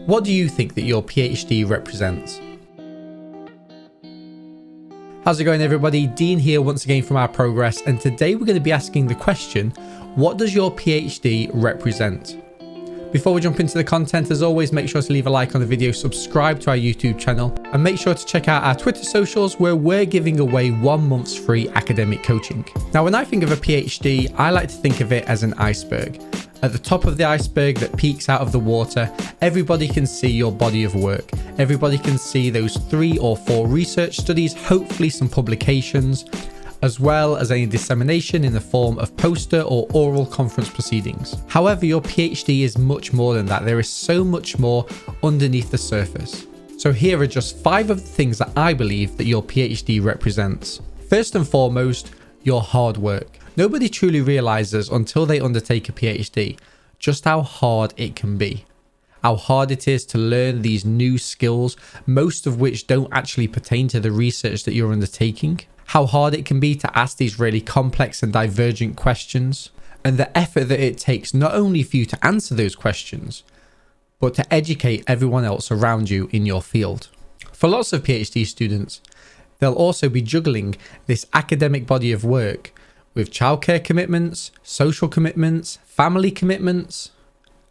What do you think that your PhD represents? How's it going, everybody? Dean here once again from Our Progress, and today we're going to be asking the question, what does your PhD represent? Before we jump into the content, as always, make sure to leave a like on the video, subscribe to our YouTube channel, and make sure to check out our Twitter socials where we're giving away 1 month's free academic coaching. Now, when I think of a PhD, I like to think of it as an iceberg. At the top of the iceberg that peeks out of the water, everybody can see your body of work. Everybody can see those 3 or 4 research studies, hopefully some publications, as well as any dissemination in the form of poster or oral conference proceedings. However, your PhD is much more than that. There is so much more underneath the surface. So here are just 5 of the things that I believe that your PhD represents. First and foremost, your hard work. Nobody truly realizes until they undertake a PhD just how hard it can be. How hard it is to learn these new skills, most of which don't actually pertain to the research that you're undertaking. How hard it can be to ask these really complex and divergent questions, and the effort that it takes not only for you to answer those questions, but to educate everyone else around you in your field. For lots of PhD students, they'll also be juggling this academic body of work with childcare commitments, social commitments, family commitments,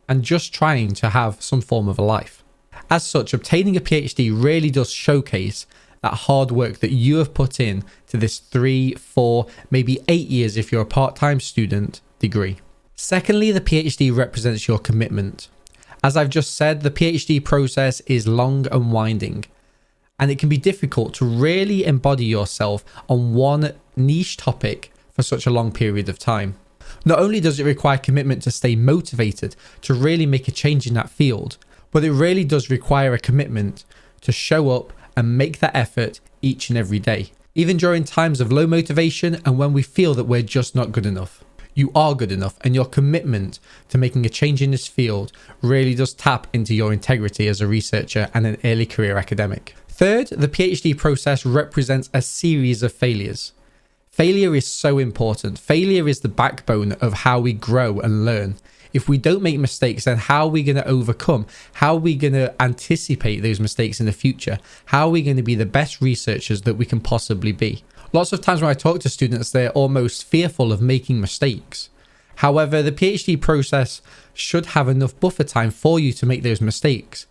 and just trying to have some form of a life. As such, obtaining a PhD really does showcase that hard work that you have put in to this 3, 4, maybe 8 years if you're a part-time student degree. Secondly, the PhD represents your commitment. As I've just said, the PhD process is long and winding, and it can be difficult to really embody yourself on one niche topic for such a long period of time. Not only does it require commitment to stay motivated to really make a change in that field, but it really does require a commitment to show up and make that effort each and every day, even during times of low motivation and when we feel that we're just not good enough. You are good enough, and your commitment to making a change in this field really does tap into your integrity as a researcher and an early career academic. Third, the PhD process represents a series of failures. Failure is so important. Failure is the backbone of how we grow and learn. If we don't make mistakes, then how are we going to overcome? How are we going to anticipate those mistakes in the future? How are we going to be the best researchers that we can possibly be? Lots of times when I talk to students, they're almost fearful of making mistakes. However, the PhD process should have enough buffer time for you to make those mistakes.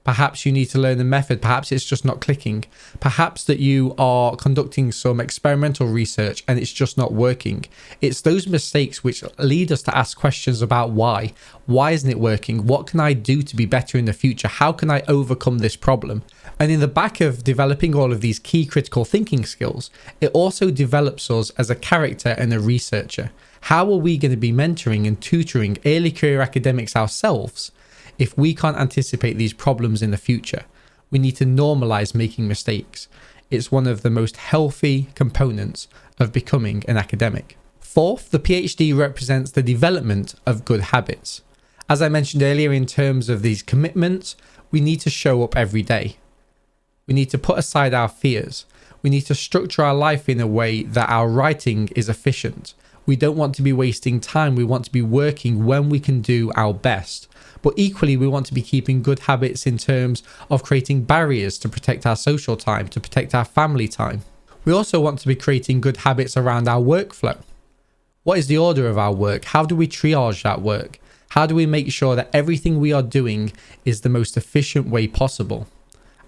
Perhaps you need to learn the method. Perhaps it's just not clicking. Perhaps that you are conducting some experimental research and it's just not working. It's those mistakes which lead us to ask questions about why. Why isn't it working? What can I do to be better in the future? How can I overcome this problem? And in the back of developing all of these key critical thinking skills, it also develops us as a character and a researcher. How are we going to be mentoring and tutoring early career academics ourselves if we can't anticipate these problems in the future? We need to normalize making mistakes. It's one of the most healthy components of becoming an academic. Fourth, the PhD represents the development of good habits. As I mentioned earlier, in terms of these commitments, we need to show up every day. We need to put aside our fears. We need to structure our life in a way that our writing is efficient. We don't want to be wasting time. We want to be working when we can do our best. But equally, we want to be keeping good habits in terms of creating barriers to protect our social time, to protect our family time. We also want to be creating good habits around our workflow. What is the order of our work? How do we triage that work? How do we make sure that everything we are doing is the most efficient way possible?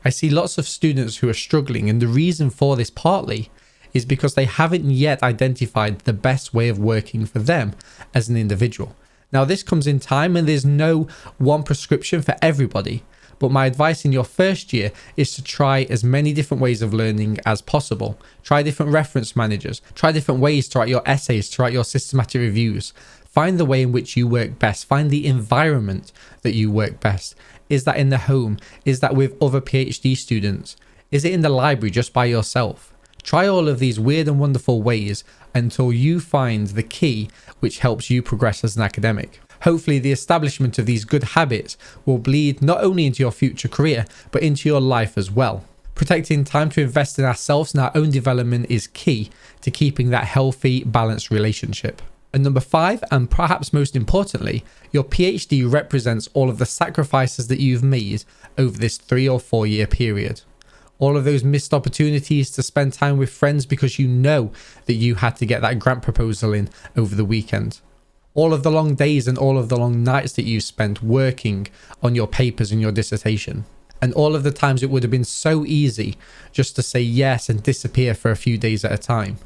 I see lots of students who are struggling, and the reason for this partly is because they haven't yet identified the best way of working for them as an individual. Now, this comes in time, and there's no one prescription for everybody, but my advice in your first year is to try as many different ways of learning as possible. Try different reference managers, try different ways to write your essays, to write your systematic reviews. Find the way in which you work best. Find the environment that you work best. Is that in the home? Is that with other PhD students? Is it in the library just by yourself? Try all of these weird and wonderful ways until you find the key which helps you progress as an academic. Hopefully, the establishment of these good habits will bleed not only into your future career, but into your life as well. Protecting time to invest in ourselves and our own development is key to keeping that healthy, balanced relationship. And number 5, and perhaps most importantly, your PhD represents all of the sacrifices that you've made over this 3 or 4 year period. All of those missed opportunities to spend time with friends because you know that you had to get that grant proposal in over the weekend. All of the long days and all of the long nights that you spent working on your papers and your dissertation. And all of the times it would have been so easy just to say yes and disappear for a few days at a time.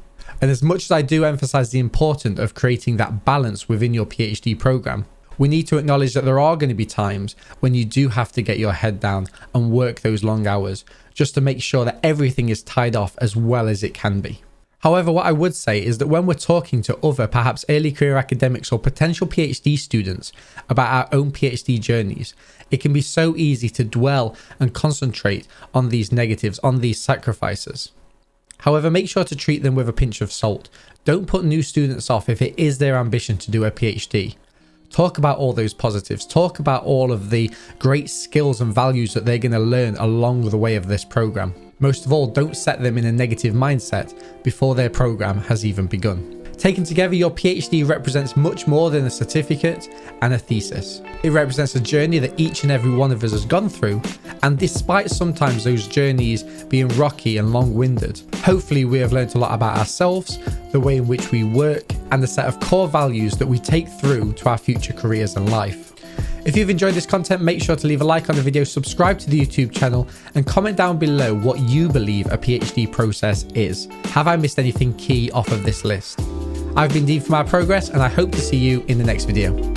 And as much as I do emphasize the importance of creating that balance within your PhD program, we need to acknowledge that there are going to be times when you do have to get your head down and work those long hours just to make sure that everything is tied off as well as it can be. However, what I would say is that when we're talking to other perhaps early career academics or potential PhD students about our own PhD journeys, it can be so easy to dwell and concentrate on these negatives, on these sacrifices. However, make sure to treat them with a pinch of salt. Don't put new students off if it is their ambition to do a PhD. Talk about all those positives. Talk about all of the great skills and values that they're going to learn along the way of this program. Most of all, don't set them in a negative mindset before their program has even begun. Taken together, your PhD represents much more than a certificate and a thesis. It represents a journey that each and every one of us has gone through, and despite sometimes those journeys being rocky and long-winded, hopefully we have learned a lot about ourselves, the way in which we work, and the set of core values that we take through to our future careers and life. If you've enjoyed this content, make sure to leave a like on the video, subscribe to the YouTube channel, and comment down below what you believe a PhD process is. Have I missed anything key off of this list? I've been Dean from Our Progress, and I hope to see you in the next video.